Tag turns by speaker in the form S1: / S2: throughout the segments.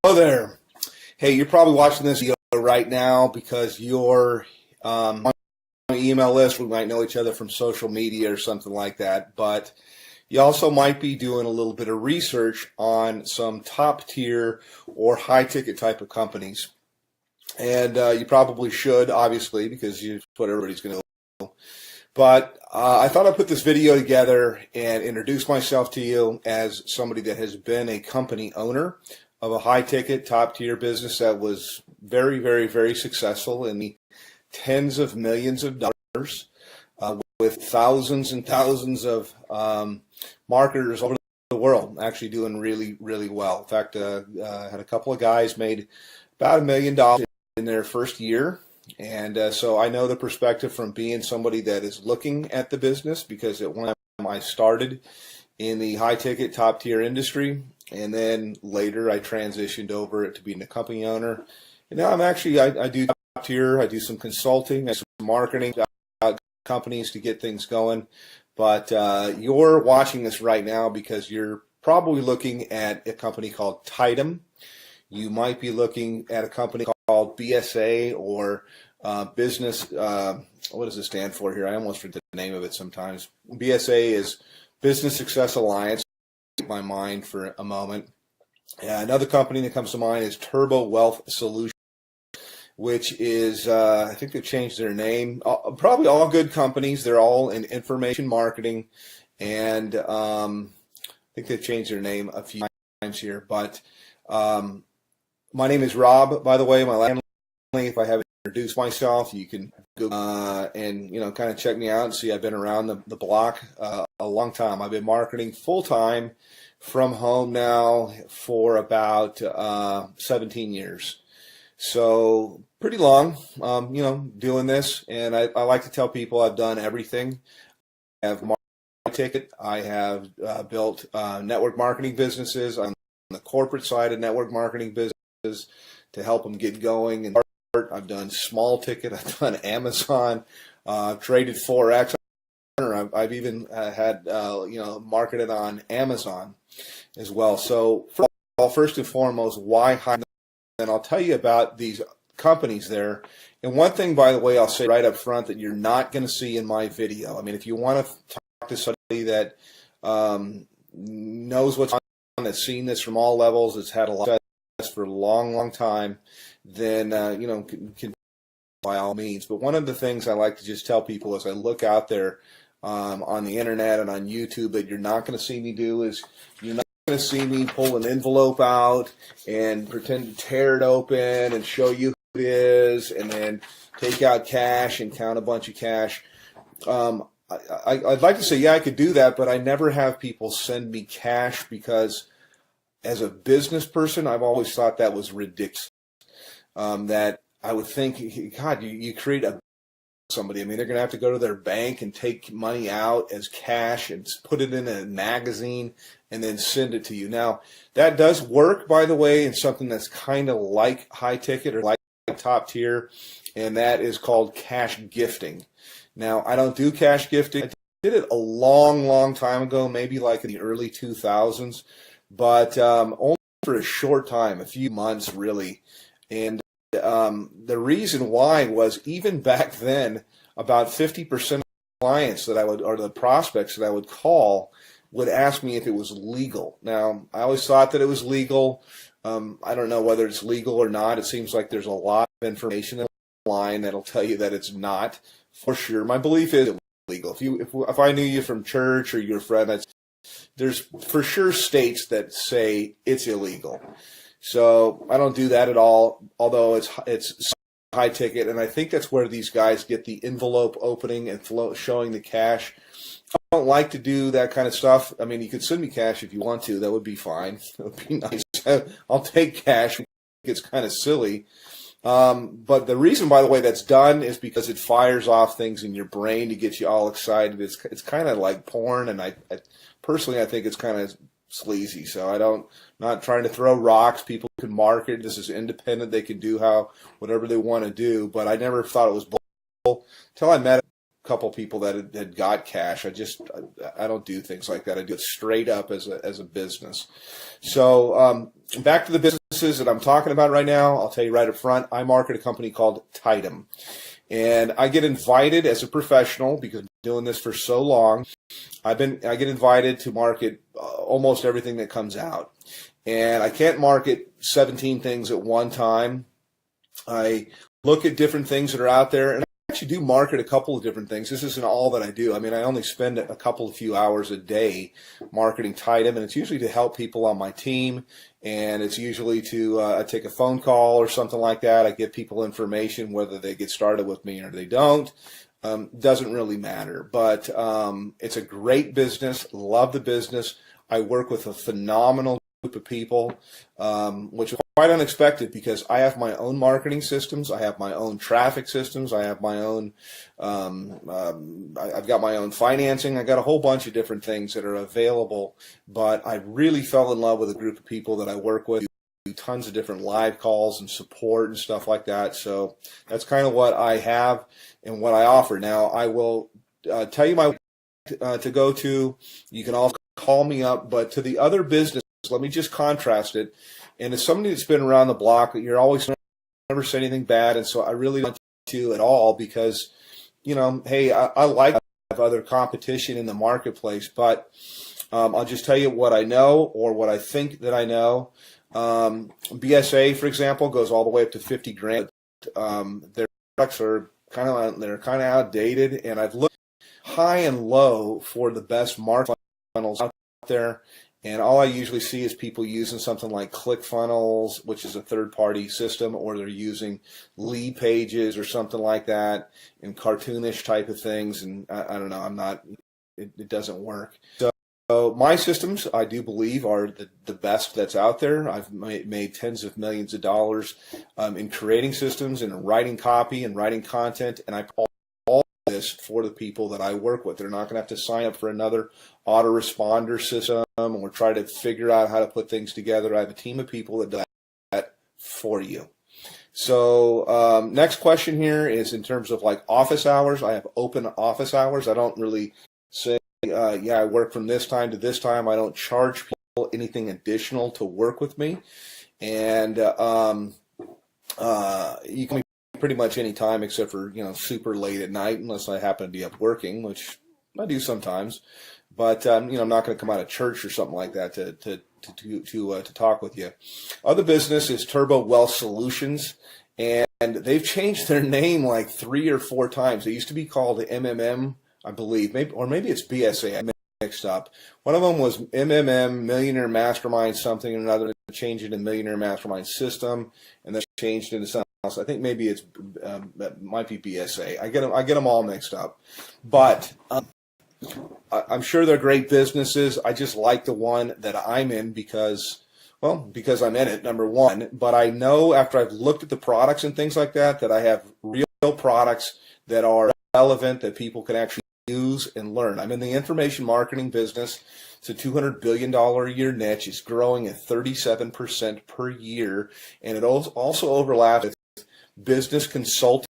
S1: Hello there. Hey, you're probably watching this video right now because you're on my email list. We might know each other from social media or something like that, but you also might be doing a little bit of research on some top tier or high ticket type of companies. And you probably should, obviously, because it's what everybody's going to know. But I thought I'd put this video together and introduce myself to you as somebody that has been a company owner of a high-ticket, top-tier business that was very, very, very successful in the tens of millions of dollars with thousands and thousands of marketers over the world actually doing really, really well. In fact, I had a couple of guys made about $1 million in their first year. And so I know the perspective from being somebody that is looking at the business, because at one time I started in the high-ticket, top-tier industry, and then later I transitioned over to being a company owner. And now I'm actually, I do top-tier, I do some consulting, I do some marketing companies to get things going. But you're watching this right now because you're probably looking at a company called Tidem. You might be looking at a company called BSA or business, what does it stand for here? I almost forget the name of it sometimes. BSA is Business Success Alliance. My mind for a moment. Another company that comes to mind is Turbo Wealth Solutions, which is, I think they've changed their name. Probably all good companies. They're all in information marketing, and I think they've changed their name a few times here. But my name is Rob, by the way. My last name, if I haven't introduced myself, you can go and kind of check me out and see I've been around the block a long time. I've been marketing full-time from home now for about 17 years. So pretty long, doing this. And I like to tell people I've done everything. I have marketing ticket. I have built network marketing businesses on the corporate side of network marketing businesses to help them get going. And I've done small ticket. I've done Amazon. I've traded Forex. I've even had marketed on Amazon as well. So first and foremost, why high? And I'll tell you about these companies there. And one thing, by the way, I'll say right up front that you're not going to see in my video. I mean, if you want to talk to somebody that knows what's on, that's seen this from all levels, that's had a lot of success for a long, long time, then can by all means. But one of the things I like to just tell people as I look out there on the internet and on YouTube that you're not going to see me do is you're not going to see me pull an envelope out and pretend to tear it open and show you who it is and then take out cash and count a bunch of cash. I'd like to say, yeah, I could do that, but I never have people send me cash because as a business person, I've always thought that was ridiculous. That I would think, God, you create somebody. I mean, they're going to have to go to their bank and take money out as cash and put it in a magazine and then send it to you. Now, that does work, by the way, in something that's kind of like high ticket or like top tier, and that is called cash gifting. Now, I don't do cash gifting. I did it a long, long time ago, maybe like in the early 2000s, but only for a short time, a few months really. And the reason why was even back then, about 50% of clients that I would, or the prospects that I would call, would ask me if it was legal. Now, I always thought that it was legal. I don't know whether it's legal or not. It seems like there's a lot of information online that'll tell you that it's not for sure. My belief is illegal. If I knew you from church or you're a friend, there's for sure states that say it's illegal. So I don't do that at all, although it's high ticket, and I think that's where these guys get the envelope opening and showing the cash. I don't like to do that kind of stuff. I mean, you could send me cash if you want to. That would be fine. That would be nice. I'll take cash. It's kind of silly. But the reason, by the way, that's done is because it fires off things in your brain to get you all excited. It's kind of like porn, and I personally, I think it's kind of sleazy. So not trying to throw rocks. People can market. This is independent. They can do whatever they want to do. But I never thought it was bull until I met couple people that had got cash. I don't do things like that. I do it straight up as a business. So back to the businesses that I'm talking about right now. I'll tell you right up front. I market a company called Tidem, and I get invited as a professional because I'm doing this for so long. I get invited to market almost everything that comes out, and I can't market 17 things at one time. I look at different things that are out there, and I actually do market a couple of different things. This isn't all that I do. I mean, I only spend a few hours a day marketing Tidem, and it's usually to help people on my team, and it's usually to I take a phone call or something like that. I give people information, whether they get started with me or they don't. Doesn't really matter, but it's a great business. Love the business. I work with a phenomenal group of people, which is quite unexpected because I have my own marketing systems. I have my own traffic systems. I have my own, I've got my own financing. I got a whole bunch of different things that are available, but I really fell in love with a group of people that I work with. Tons of different live calls and support and stuff like that. So that's kind of what I have and what I offer. Now, I will tell you my to go to. You can also call me up, but to the other business, let me just contrast it. And as somebody that's been around the block, you're always never say anything bad, and so I really don't want to at all because, you know, hey, I like to have other competition in the marketplace, but I'll just tell you what I know or what I think that I know. BSA, for example, goes all the way up to 50 grand. Their products are kind of outdated, and I've looked high and low for the best marketing funnels out there, and all I usually see is people using something like ClickFunnels, which is a third-party system, or they're using lead pages or something like that, and cartoonish type of things, and I don't know, it doesn't work. So my systems, I do believe, are the best that's out there. I've made tens of millions of dollars in creating systems and writing copy and writing content, and I all this for the people that I work with. They're not going to have to sign up for another autoresponder system or try to figure out how to put things together. I have a team of people that do that for you. So next question here is in terms of like office hours. I have open office hours. I don't really say, yeah, I work from this time to this time. I don't charge people anything additional to work with me. And you can pretty much any time except for, you know, super late at night, unless I happen to be up working, which I do sometimes. But you know, I'm not going to come out of church or something like that to talk with you. Other business is Turbo Wealth Solutions, and they've changed their name like 3 or 4 times. They used to be called MMM, I believe, maybe it's BSA. I mixed up. One of them was MMM, Millionaire Mastermind something or another. They changed it to Millionaire Mastermind System, and then changed it into something else. I think maybe it might be BSA. I get them all mixed up, but I'm sure they're great businesses. I just like the one that I'm in because I'm in it, number one. But I know after I've looked at the products and things like that, that I have real products that are relevant, that people can actually use and learn. I'm in the information marketing business. It's a $200 billion a year niche. It's growing at 37% per year. And it also overlaps with business consulting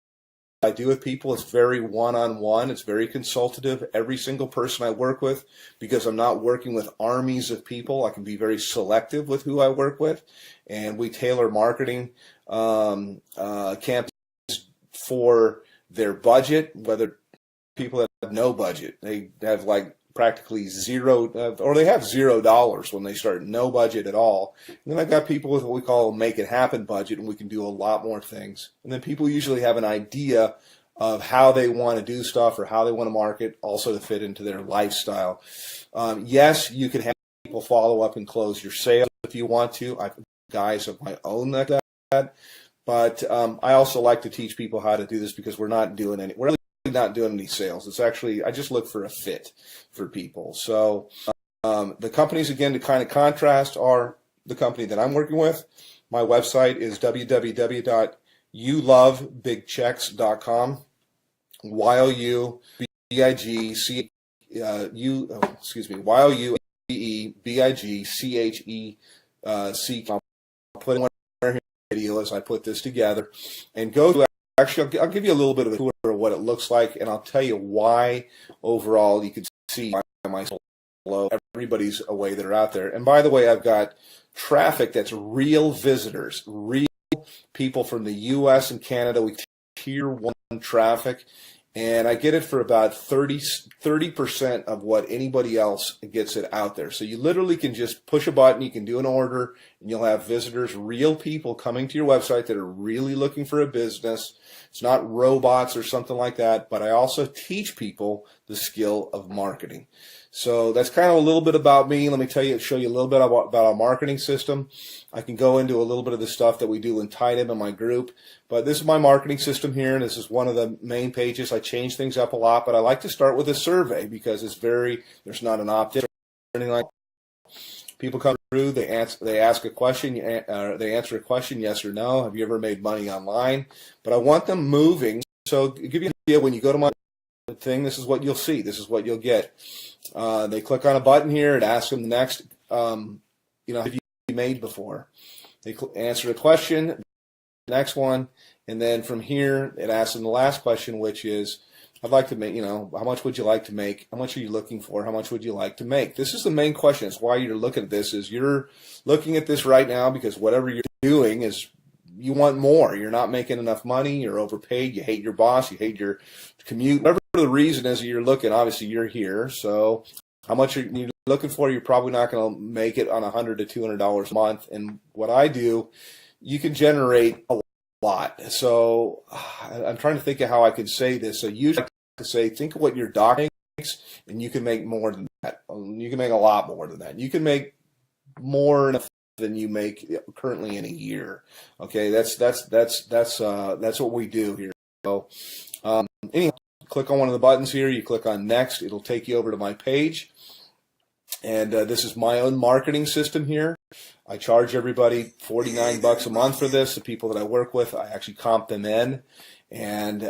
S1: I do with people. It's very one-on-one. It's very consultative. Every single person I work with, because I'm not working with armies of people, I can be very selective with who I work with. And we tailor marketing campaigns for their budget, whether people that have no budget. They have like practically zero, or they have $0 when they start, no budget at all. And then I've got people with what we call a make it happen budget, and we can do a lot more things. And then people usually have an idea of how they want to do stuff or how they want to market, also to fit into their lifestyle. Yes, you can have people follow up and close your sales if you want to. I have guys of my own that do that. But I also like to teach people how to do this because we're not doing any sales. It's actually, I just look for a fit for people. So the companies, again, to kind of contrast, are the company that I'm working with. My website is www.youlovebigchecks.com. YOULUBEBIGCHECK. I'll put in one here video as I put this together, and go to actually, I'll give you a little bit of a tour of what it looks like, and I'll tell you why overall you can see my low. Everybody's away that are out there. And by the way, I've got traffic that's real visitors, real people from the U.S. and Canada. We tier 1 traffic, and I get it for about 30% of what anybody else gets it out there. So you literally can just push a button, you can do an order, and you'll have visitors, real people coming to your website that are really looking for a business. It's not robots or something like that, but I also teach people the skill of marketing. So that's kind of a little bit about me. Let me show you a little bit about our marketing system. I can go into a little bit of the stuff that we do in Tidem in my group, but this is my marketing system here, and this is one of the main pages. I change things up a lot, but I like to start with a survey because there's not an opt-in or anything like that. People come through, they ask a question, they answer a question, yes or no. Have you ever made money online? But I want them moving. So to give you an idea, when you go to my thing, this is what you'll see. This is what you'll get. They click on a button here. It asks them the next, have you made before? They answer a question, next one, and then from here it asks them the last question, which is, I'd like to make, how much would you like to make? How much are you looking for? How much would you like to make? This is the main question. It's why you're looking at this, is you're looking at this right now because whatever you're doing is you want more. You're not making enough money. You're overpaid. You hate your boss. You hate your commute. Whatever the reason is that you're looking, obviously you're here. So how much are you looking for? You're probably not going to make it on $100 to $200 a month. And what I do, you can generate a lot. So I'm trying to think of how I could say this. So usually I like to say, think of what your doc makes, and you can make more than that. You can make a lot more than that. You can make more than you make currently in a year. Okay, that's what we do here. So anyhow, click on one of the buttons here. You click on next. It'll take you over to my page. And this is my own marketing system here. I charge everybody $49 a month for this. The people that I work with, I actually comp them in. And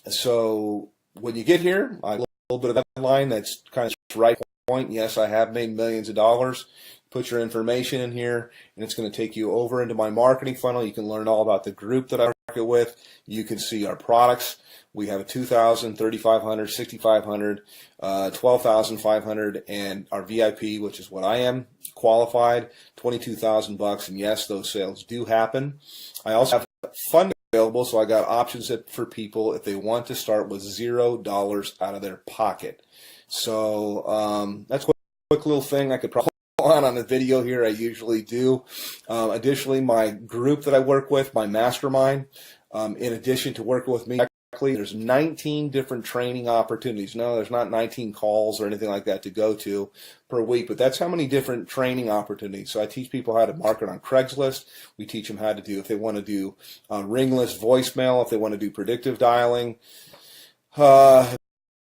S1: so when you get here, I have a little bit of that line that's kind of right point. Yes, I have made millions of dollars. Put your information in here, and it's going to take you over into my marketing funnel. You can learn all about the group that I market with. You can see our products. We have a $2,000, $3,500, $6,500, $12,500, and our VIP, which is what I am, qualified, $22,000. And yes, those sales do happen. I also have funding available, so I got options for people if they want to start with $0 out of their pocket. So that's a quick little thing I could probably on a video here. I usually do. Additionally, my group that I work with, my mastermind, in addition to working with me directly, there's 19 different training opportunities. No, there's not 19 calls or anything like that to go to per week, but that's how many different training opportunities. So I teach people how to market on Craigslist. We teach them how to do, if they want to do ringless voicemail, if they want to do predictive dialing,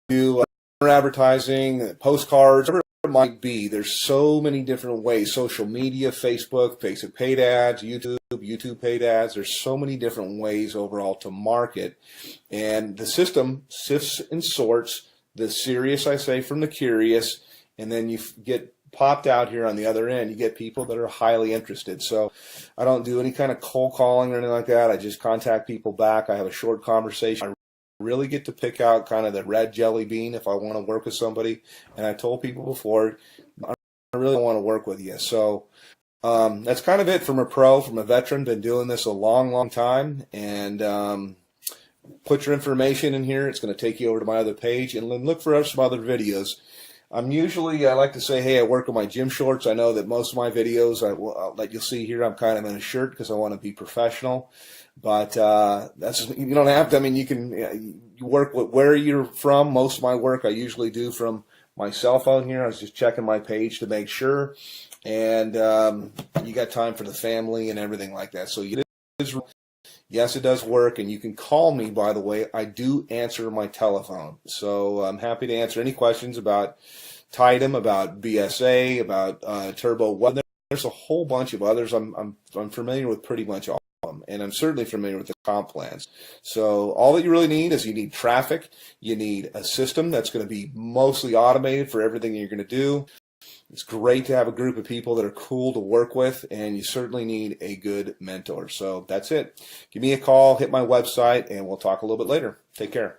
S1: do advertising, postcards, whatever it might be. There's so many different ways. Social media, Facebook paid ads, YouTube paid ads. There's so many different ways overall to market. And the system sifts and sorts the serious, I say, from the curious, and then you get popped out here on the other end. You get people that are highly interested. So I don't do any kind of cold calling or anything like that. I just contact people back. I have a short conversation. I really get to pick out kind of the red jelly bean if I want to work with somebody. And I told people before, I really want to work with you. So that's kind of it from a veteran. Been doing this a long, long time. And put your information in here. It's going to take you over to my other page. And look for some other videos. I like to say, hey, I work on my gym shorts. I know that most of my videos that you'll see here, I'm kind of in a shirt because I want to be professional. But you don't have to. I mean, you work with where you're from. Most of my work I usually do from my cell phone here. I was just checking my page to make sure. And you got time for the family and everything like that. So yes, it does work. And you can call me, by the way. I do answer my telephone. So I'm happy to answer any questions about Tidem, about BSA, about Turbo Weather. There's a whole bunch of others. I'm familiar with pretty much all of them. And I'm certainly familiar with the comp plans. So all that you really need is you need traffic. You need a system that's going to be mostly automated for everything you're going to do. It's great to have a group of people that are cool to work with, and you certainly need a good mentor. So that's it. Give me a call, hit my website, and we'll talk a little bit later. Take care.